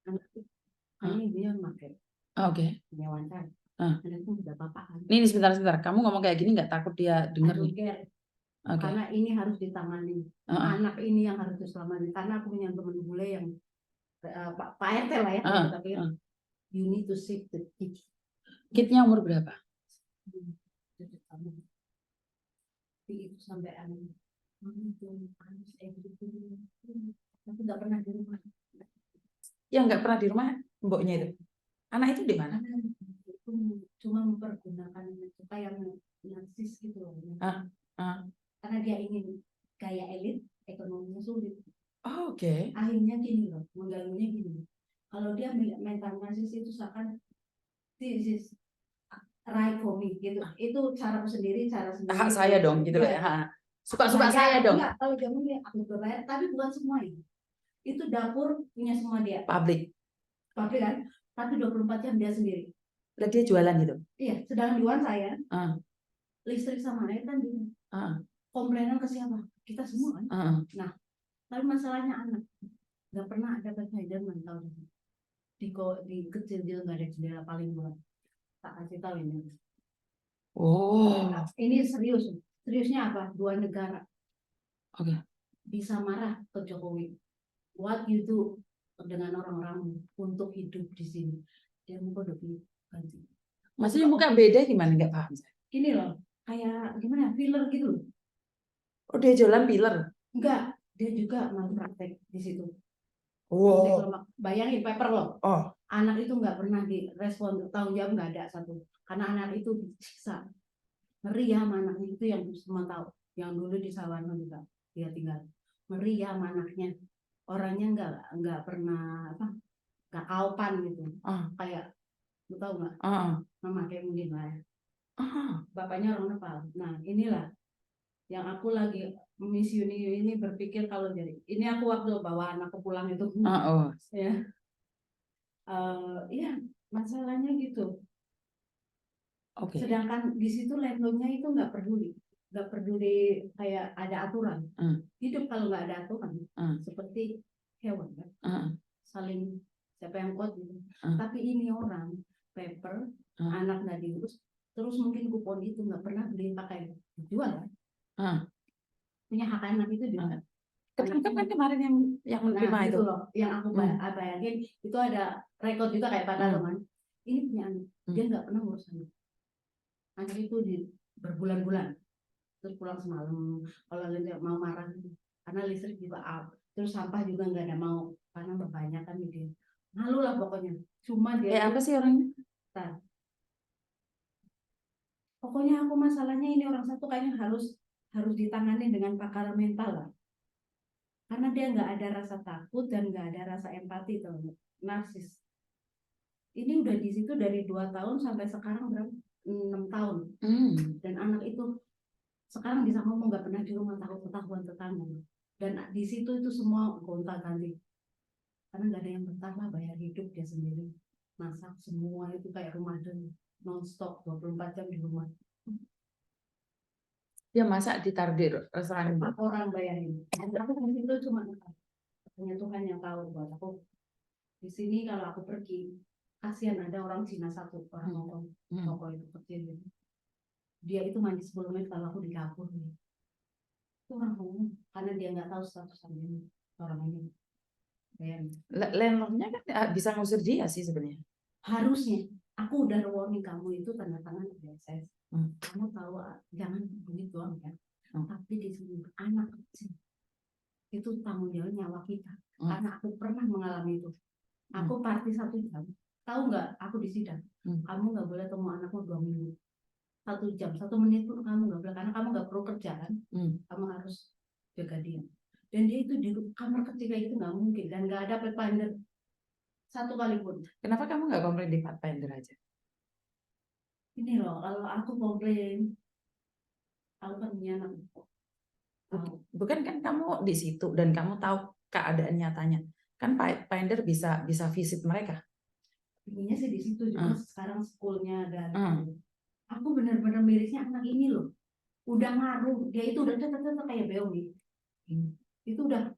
anak kayaknya dia pakai Oke. punya wawancara. Anak itu udah bapak kan. Ini sebentar. Kamu ngomong kayak gini nggak takut dia denger nih? Okay. Karena ini harus ditangani. Anak ini yang harus diselamatkan. Karena aku punya teman bule yang Pak RT lah ya. Tapi you need to save the kid. Kidnya umur berapa? Itu sampai aku nggak pernah di rumah. Ya nggak pernah di rumah mboknya itu. Anak itu di mana? Itu cuma mempergunakan suka yang narsis gitu loh. Karena dia ingin gaya elit, ekonominya sulit. Oke. Akhirnya gini loh, mengganggunya gini. Kalau dia mental narsis itu seakan this is right for me gitu. Itu cara sendiri. Hak saya dong gitu ya. Suka-suka saya dong. Enggak, kalau jamu dia aku berbayar, tapi bukan semuanya. Itu dapur punya semua dia. Pabrik kan? Tapi 24 jam dia sendiri. Lah dia jualan gitu? Iya, sedangkan di saya listrik sama air kan dia. Komplainan ke siapa? Kita semua kan? Nah, tapi masalahnya anak. Nggak pernah ada provider mental. Di kecil dia nggak ada jendela paling luar. Tak kasih tahu ini. Ini serius. Seriusnya apa? 2 negara. Oke. Bisa marah ke Jokowi. What you do dengan orang-orang untuk hidup di sini. Dia muka udah ganti. Maksudnya muka beda gimana? Nggak paham saya. Ini loh, kayak gimana? Filler gitu loh. Oh dia jualan filler? Enggak, dia juga mau praktek di situ. Wow. Bayangin paper loh. Anak itu nggak pernah direspon, tanggung jawab nggak ada satu. Karena anak itu disiksa. Ngeri ya sama anaknya itu yang semua tahu. Yang dulu di Sawarna juga dia tinggal. Ngeri ya sama anaknya. Orangnya nggak pernah nggak kaupan gitu. Kayak lu tahu nggak? Mama kayak mungkin lah ya. Bapaknya orang Nepal. Nah inilah yang aku lagi misiuni ini berpikir kalau jadi ini aku waktu bawa anakku pulang itu ya iya masalahnya gitu. Sedangkan di situ levelnya itu nggak peduli kayak ada aturan. Hidup kalau nggak ada aturan seperti hewan kan saling siapa yang kuat gitu. Tapi ini orang paper anak nggak diurus terus mungkin kupon itu nggak pernah beli pakai dijual kan punya hak anak itu juga. Ketangkap kan kemarin yang menerima itu loh yang aku bayangin itu ada rekod juga kayak pada teman ini punya anak dia nggak pernah ngurus anak itu berbulan-bulan terus pulang semalam kalau dia mau marah karena listrik juga terus sampah juga nggak ada mau karena kebanyakan dia malu lah pokoknya cuma dia kayak apa sih orangnya? Pokoknya aku masalahnya ini orang satu kayaknya harus ditangani dengan pakar mental lah. Karena dia nggak ada rasa takut dan nggak ada rasa empati tuh, narsis. Ini udah di situ dari 2 tahun sampai sekarang berapa? 6 tahun. Dan anak itu sekarang bisa ngomong nggak pernah di rumah takut ketahuan tetangga. Dan di situ itu semua gonta-ganti. Karena nggak ada yang betah lah bayar hidup dia sendiri. Masak semua itu kayak Ramadan non-stop 24 jam di rumah. Dia masak ditaruh di restoran orang bayarin. Aku itu cuma hanya Tuhan yang tahu buat aku. Di sini kalau aku pergi, kasihan ada orang Cina satu orang ngomong toko itu kecil gitu. Dia itu mandi 10 menit kalau aku di dapur nih. Itu orang ngomong karena dia nggak tahu status orang ini. Landlordnya kan bisa ngusir dia sih sebenarnya. Harusnya. Aku udah warning kamu itu tanda tangan BSS. Kamu tahu jangan duit doang ya. Tapi di sini anak kecil itu tanggung jawab nyawa kita. Karena aku pernah mengalami itu. Aku party 1 jam. Tahu nggak? Aku di sidang. Kamu nggak boleh temu anakmu 2 minggu. 1 jam, 1 menit pun kamu nggak boleh karena kamu nggak perlu kerja kan. Kamu harus jaga dia. Dan dia itu di kamar kecil kayak itu nggak mungkin dan nggak ada pathfinder 1 kali pun. Kenapa kamu nggak komplain di pathfinder aja? Ini loh, kalau aku komplain, aku kan punya anak. Bukan kan kamu di situ dan kamu tahu keadaan nyatanya. Kan pathfinder bisa visit mereka. Ininya sih di situ juga sekarang sekolahnya dan aku benar-benar mirisnya anak ini loh. Udah ngaruh, dia itu udah kayak Beomi. Itu udah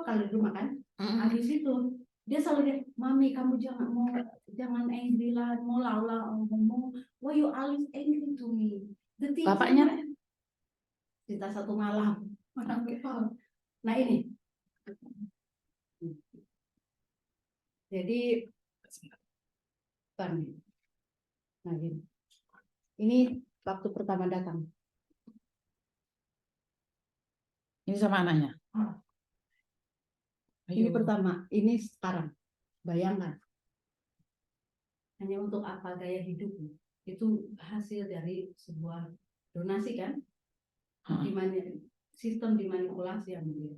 kalau di rumah kan. Habis itu dia selalu Mami kamu jangan angry lah, mau laulah ngomong, why you always angry to me? The teacher Bapaknya? cerita satu malam. Nah ini, jadi nah gini. Ini waktu pertama datang. Ini sama anaknya. Ini Ayo. pertama, ini sekarang. Bayangkan. Hanya untuk apa gaya hidup? Itu hasil dari sebuah donasi kan? Sistem dimanipulasi yang dia.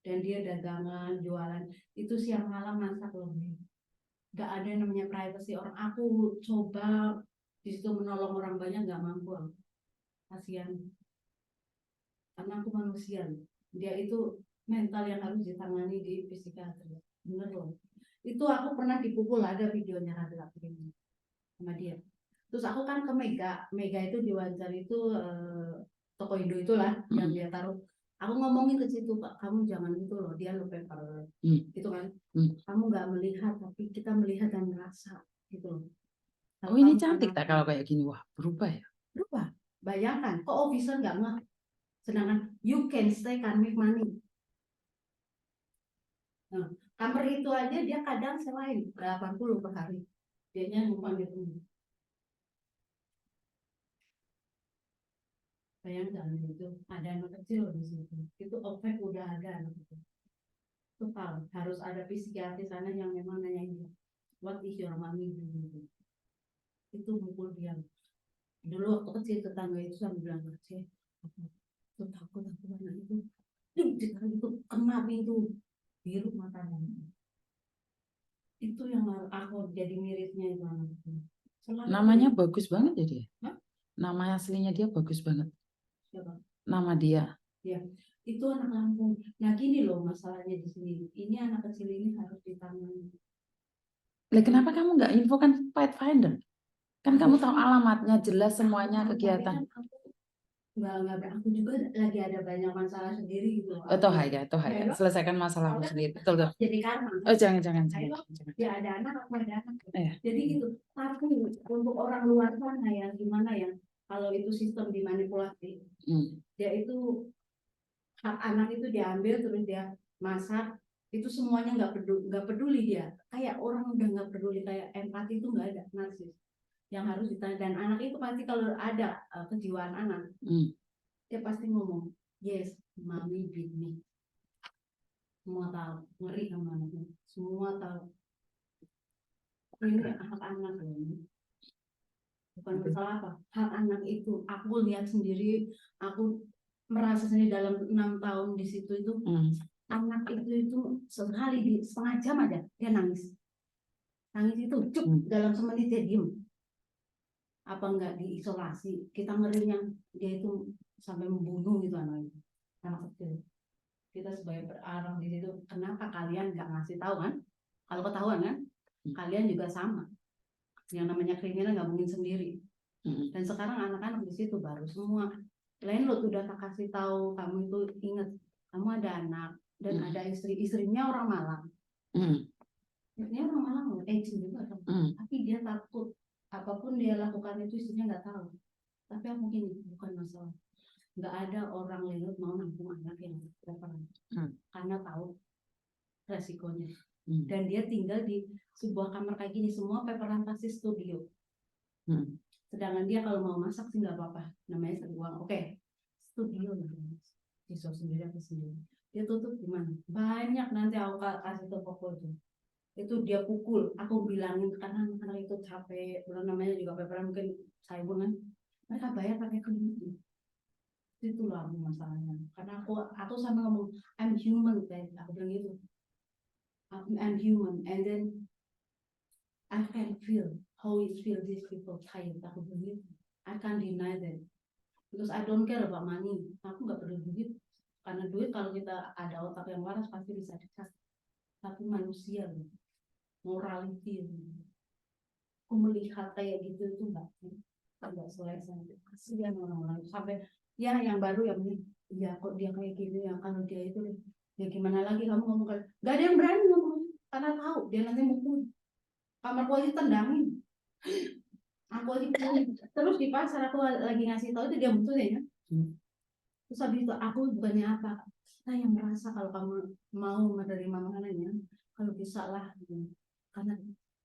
Dan dia dagangan, jualan. Itu siang malam masak loh. Gak ada yang namanya privacy. Orang aku coba di situ menolong orang banyak gak mampu. Kasihan. Karena aku manusia. Dia itu mental yang harus ditangani di psikiatri. Bener loh. Itu aku pernah dipukul, ada videonya laki-laki sama dia. Terus aku kan ke Mega itu diwawancara itu toko Indo itulah yang dia taruh. Aku ngomongin ke situ, Pak, kamu jangan gitu loh, dia lo paper gitu kan. Kamu nggak melihat, tapi kita melihat dan merasa gitu loh. Oh ini cantik tak kalau kayak gini, wah berubah ya? Berubah. Bayangkan, kok officer nggak ngeh. Sedangkan you can stay can make money. Nah, kamar itu aja dia kadang selain 80 per hari. Dianya numpang di rumah. Bayangkan itu ada anak kecil di situ. Itu efek udah ada anak itu. Total harus ada psikiatri sana yang memang nanyain what is your mommy doing? Itu mukul dia. Dulu waktu kecil tetangga itu sampai bilang kecil, aku takut anak itu. Sekarang itu kena pintu biru matanya. Itu yang aku jadi mirisnya itu anak itu. Namanya bagus banget ya dia. Nama aslinya dia bagus banget. Siapa? Nama dia. Ya, itu anak Lampung. Nah gini loh masalahnya di sini. Ini anak kecil ini harus ditangani. Lah kenapa kamu nggak infokan Pathfinder? Kan kamu tahu alamatnya, jelas semuanya kegiatan. Nggak, aku juga lagi ada banyak masalah sendiri gitu. Toh ya, selesaikan masalahmu sendiri. Betul. Jadi karma. Oh jangan. Ya ada anak, aku ada anak. Iya. Jadi gitu. Tapi untuk orang luar sana yang gimana ya? Kalau itu sistem dimanipulasi, dia itu hak anak itu diambil terus dia masak, itu semuanya nggak peduli dia. Kayak orang udah nggak peduli, kayak empati itu nggak ada, narsis. Yang harus ditanya, dan anak itu pasti kalau ada kejiwaan anak, dia pasti ngomong, yes, mommy beat me. Semua tahu, ngeri sama anaknya. Semua tahu. Ini hak anak loh. Bukan masalah apa. Hak anak itu, aku lihat sendiri, aku merasa sendiri dalam 6 tahun di situ itu, anak itu sekali di setengah jam aja dia nangis. Nangis itu dalam semenit dia diem. Apa enggak diisolasi? Kita ngerinya dia itu sampai membunuh gitu anak kecil. Kita sebagai berarang di situ, kenapa kalian nggak ngasih tahu kan? Kalau ketahuan kan, kalian juga sama. Yang namanya kriminal nggak mungkin sendiri. Dan sekarang anak-anak di situ baru semua. Landlord udah tak kasih tahu, kamu itu ingat, kamu ada anak dan ada istrinya orang Malang. Istrinya orang Malang loh, aging juga kan. Tapi dia takut apapun dia lakukan itu istrinya nggak tahu. Tapi aku mungkin bukan masalah. Nggak ada orang landlord mau nampung anak yang berperan karena tahu resikonya. Dan dia tinggal di sebuah kamar kayak gini, semua paperan pasti studio. Sedangkan dia kalau mau masak sih nggak apa-apa, namanya uang. Oke, studio siswa sendiri apa sendiri. Dia tutup di mana? Banyak nanti aku kasih tuh foto itu dia pukul. Aku bilangin karena anak-anak itu capek, belum namanya juga paperan mungkin saya kan. Mereka bayar pakai klinik. Itulah masalahnya. Karena aku sama ngomong I'm human, kayak aku bilang gitu. I'm human, and then I can feel how it feels these people tired. Aku bilang gitu. I can't deny that because I don't care about money. Aku nggak perlu duit, karena duit kalau kita ada otak yang waras pasti bisa dikasih. Tapi manusia, morality, aku melihat kayak gitu itu nggak selesai. Kasihan orang-orang sampai ya yang baru yang ini, ya kok dia kayak gini ya, kalau dia itu ya gimana lagi kamu ngomong, nggak ada yang berani ngomong. karena tahu dia nanti mukul. Kamarku aja tendangin, aku aja pukulin. Terus di pasar aku lagi ngasih tahu itu dia mutusin ya. Terus habis itu aku bukannya apa, saya yang merasa kalau kamu mau menerima makanannya, kalau bisa lah gitu. Karena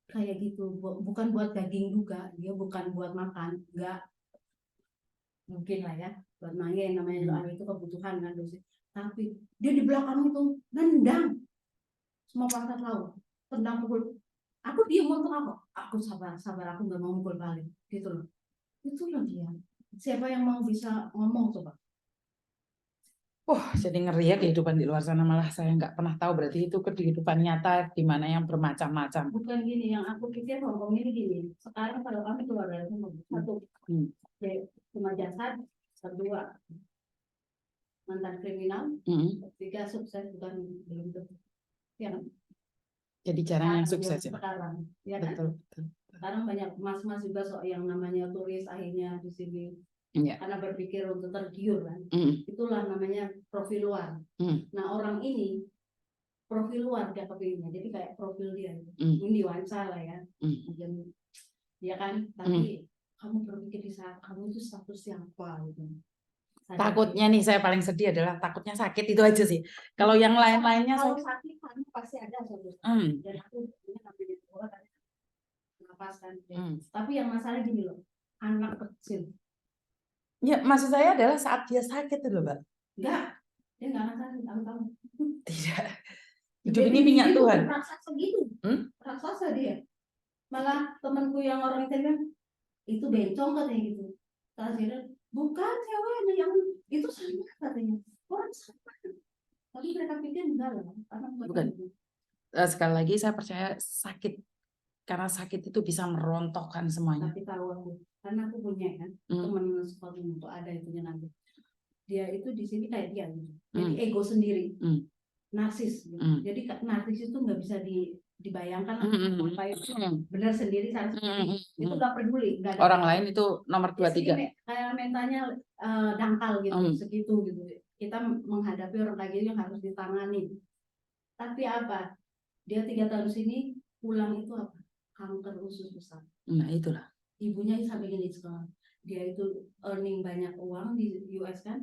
kayak gitu bukan buat daging juga, dia bukan buat makan, enggak, mungkin lah ya buat main, namanya doa itu kebutuhan kan dosis. Tapi dia di belakang itu nendang semua perangkat laut, tendang pukul. Aku diem untuk aku sabar sabar, aku nggak mau mukul balik gitu loh. Itulah dia, siapa yang mau bisa ngomong coba. Jadi ngeri ya kehidupan di luar sana, malah saya nggak pernah tahu berarti itu kehidupan nyata di mana yang bermacam-macam. Bukan gini yang aku pikir, Hongkong ini gini, sekarang kalau kami keluar dari rumah, satu cuma jasad, kedua mantan kriminal, ketiga sukses, bukan belum tentu yang Jadi jarang yang sukses ya. sekarang ya kan. Betul, betul. Sekarang banyak mas-mas juga yang namanya turis akhirnya di sini karena berpikir untuk tergiur kan. Itulah namanya profil luar. Nah orang ini profil luar dia kepilihnya, jadi kayak profil dia ini wawancara ya, ya kan. Tapi kamu berpikir di saat kamu itu status siapa gitu. Takutnya nih, saya paling sedih adalah takutnya sakit, itu aja sih. Kalau yang lain-lainnya kalau sakit kan pasti ada suatu dan aku sampai di sekolah kan napas kan. Tapi yang masalah gini loh, anak kecil. Ya, maksud saya adalah saat dia sakit itu loh, Mbak. Enggak, dia enggak akan sakit, aku tahu. Tidak. Hidup ini minyak Tuhan. Raksasa gitu. Raksasa dia. Malah temanku yang orang Italian itu bencong katanya gitu. Akhirnya bukan ceweknya yang itu sama katanya. Orang sama. Tapi mereka pikir enggak lah, karena bukan. Sekali lagi saya percaya sakit, karena sakit itu bisa merontokkan semuanya. Tapi tahu aku, karena aku punya kan teman sekolah itu ada itunya nanti. Dia itu di sini kayak dia gitu. Jadi ego sendiri. Narsis gitu. Jadi narsis itu nggak bisa dibayangkan apa itu benar sendiri saat itu nggak peduli, nggak ada orang lain itu nomor 2, 3. Kayak mentalnya dangkal gitu, segitu gitu. Kita menghadapi orang kayak gitu yang harus ditangani. Tapi apa? Dia 3 tahun sini pulang itu apa? Kanker usus besar. Nah itulah. Ibunya sampai gini sekarang. Dia itu earning banyak uang di US kan.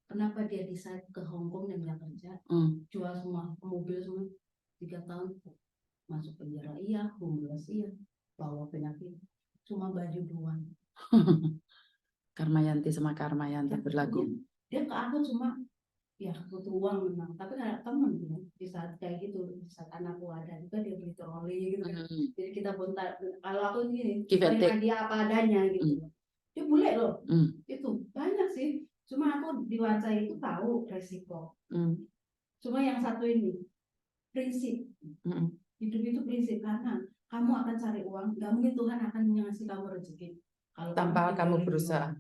Kenapa dia decide ke Hong Kong dan nggak kerja? Jual semua mobil semua. 3 tahun masuk penjara iya, homeless iya, bawa penyakit. Cuma baju doang. Karmayanti sama Karmayanti berlagu. Dia ke aku cuma ya butuh uang memang, tapi ada temen ya, di saat kayak gitu, di saat anakku ada juga dia beli troli gitu kan. Jadi kita bontar, kalau aku gini berikan dia apa adanya gitu. Dia boleh loh. Itu banyak sih, cuma aku di WhatsApp itu tahu resiko. Cuma yang satu ini prinsip. Hidup itu prinsip, karena kamu akan cari uang, gak mungkin Tuhan akan ngasih kamu rezeki kalau tanpa kamu berusaha.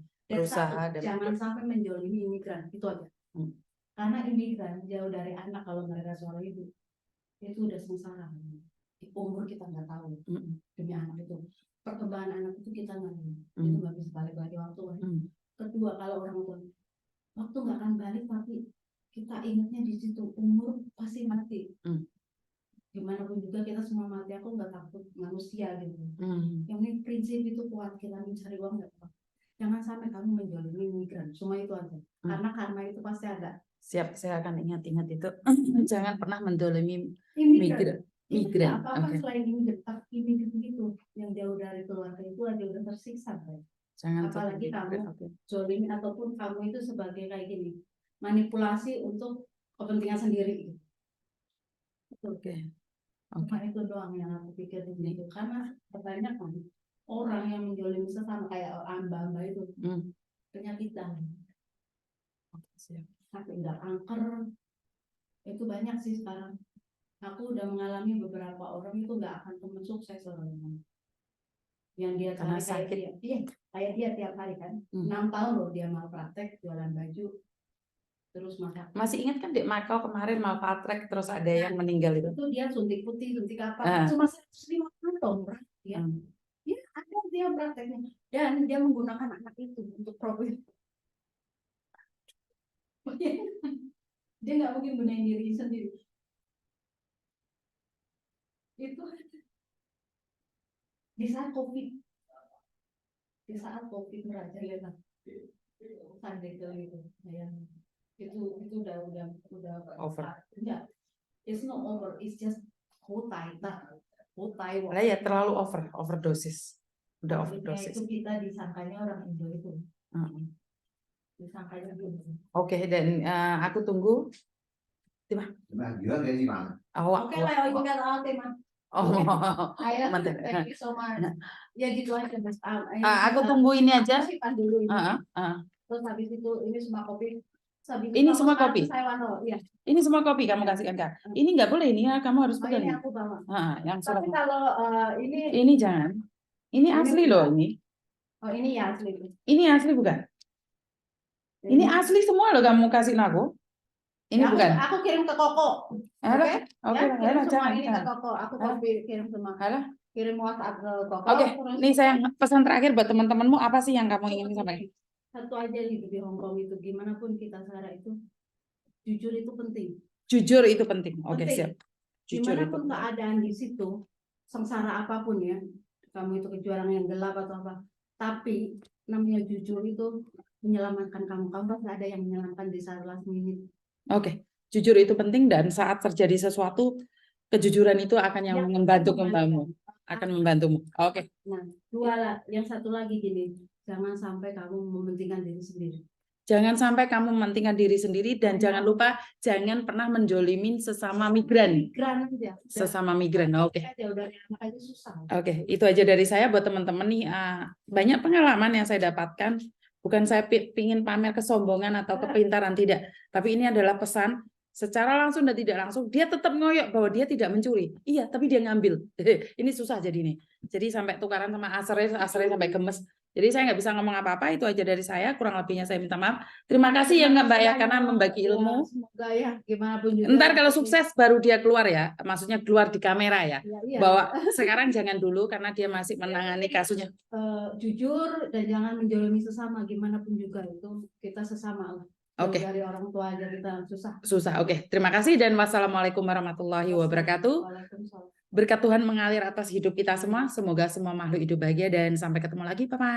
Jangan sampai menjolimi imigran, itu aja. Karena imigran jauh dari anak, kalau mereka seorang ibu itu udah sengsara. Umur kita nggak tahu demi anak itu, perkembangan anak itu kita nggak tahu, itu nggak bisa balik lagi waktu. Kedua, kalau orang tua waktu nggak akan balik, tapi kita ingatnya di situ, umur pasti mati. Gimana pun juga kita semua mati, aku nggak takut manusia gitu. Yang ini prinsip itu kuat, kita mencari uang nggak apa. Jangan sampai kamu menjolimi imigran, semua itu aja. Karena karma itu pasti ada. Siap, saya akan ingat-ingat itu. Jangan pernah mendolimi migran. Apa-apa selain imigran gitu, yang jauh dari keluarga itu aja udah tersiksa. Jangan apalagi kamu jolimi ataupun kamu itu sebagai kayak gini, manipulasi untuk kepentingan sendiri. Cuma itu doang yang aku pikir itu. Karena banyak kan orang yang menjolimi sesama, kayak amba-amba itu penyakitan. Tapi enggak kanker itu banyak sih sekarang. Aku udah mengalami beberapa orang itu nggak akan temen sukses orangnya. Yang dia cari kayak dia, kayak dia tiap hari kan. 6 tahun loh dia mau praktek jualan baju, terus masak. Masih ingat kan Dek Makau kemarin mau praktek terus ada yang meninggal itu? Itu dia suntik putih, suntik apa? Cuma 150 dong, ya. Ya ada dia prakteknya, dan dia menggunakan anak itu untuk profit. Dia nggak mungkin gunain diri sendiri. Itu di saat COVID, merajalela Sandegel itu, itu udah Over. enggak, it's not over, it's just hotai. Lah ya terlalu overdosis. Udah Akhirnya overdosis. itu kita disangkanya orang Indo itu, Heeh. disangkanya gitu. Oke, dan aku tunggu. Oke lah, you got all tema. Oh, Ayo, mantap. thank you so much. Ya gitu aja Mas. Aku tunggu ini aja. Simpan dulu ini. Heeh. Terus habis itu ini semua kopi. Habis Ini kamu semua sekarang kopi? ke Saiwano, iya. Ini semua kopi kamu kasihkan Kak. Ini nggak boleh ini ya, kamu harus Oh, pegang. ini aku bawa. Yang surat. Tapi kalau Ini jangan. Ini asli loh ini. Oh ini ya asli. Ini asli bukan? Ini asli semua loh kamu kasih aku. Ini Ya, bukan. aku kirim ke Koko. Oke. Ya, kirim semua Jangan. ini ke Koko. Aku kopi kirim semua. Halo. Kirim WhatsApp ke Koko. Oke. Nih saya pesan terakhir buat teman-temanmu, apa sih yang kamu ingin sampaikan? Satu aja hidup di Hong Kong itu, gimana pun kita Sarah itu, jujur itu penting. Jujur itu penting. Oke, Penting. siap. Jujur Gimana itu. pun keadaan di situ, sengsara apapun ya, kamu itu kejuaraan yang gelap atau apa, tapi namanya jujur itu menyelamatkan kamu. Kamu pasti ada yang menyelamatkan di saat last minute. Oke, jujur itu penting dan saat terjadi sesuatu, kejujuran itu akan yang Ya, membantu akan kamu, akan membantumu. Oke. Nah, dua lah, yang satu lagi gini, jangan sampai kamu mementingkan diri sendiri. Jangan sampai kamu mementingkan diri sendiri dan jangan lupa jangan pernah menjolimin sesama migran. Migran aja. Sesama migran. Oke. Udah anak aja susah. Oke, itu aja dari saya buat teman-teman nih. Banyak pengalaman yang saya dapatkan. Bukan saya pingin pamer kesombongan atau kepintaran, tidak. Tapi ini adalah pesan secara langsung dan tidak langsung. Dia tetap ngoyok bahwa dia tidak mencuri. Iya, tapi dia ngambil. Ini susah jadi nih. Jadi sampai tukaran sama asernya sampai gemes. Jadi saya nggak bisa ngomong apa-apa. Itu aja dari saya. Kurang lebihnya saya minta maaf. Terima kasih ya Mbak ya karena membagi ilmu. Semoga ya gimana pun juga. Ntar kalau sukses baru dia keluar ya. Maksudnya keluar di kamera ya. Iya. Bahwa sekarang jangan dulu karena dia masih menangani kasusnya. Jujur dan jangan menjolimi sesama, gimana pun juga itu kita sesama lah. Oke. Dari orang tua aja kita susah. Oke, terima kasih dan wassalamualaikum warahmatullahi wabarakatuh. Berkat Tuhan mengalir atas hidup kita semua. Semoga semua makhluk hidup bahagia dan sampai ketemu lagi. Bye-bye.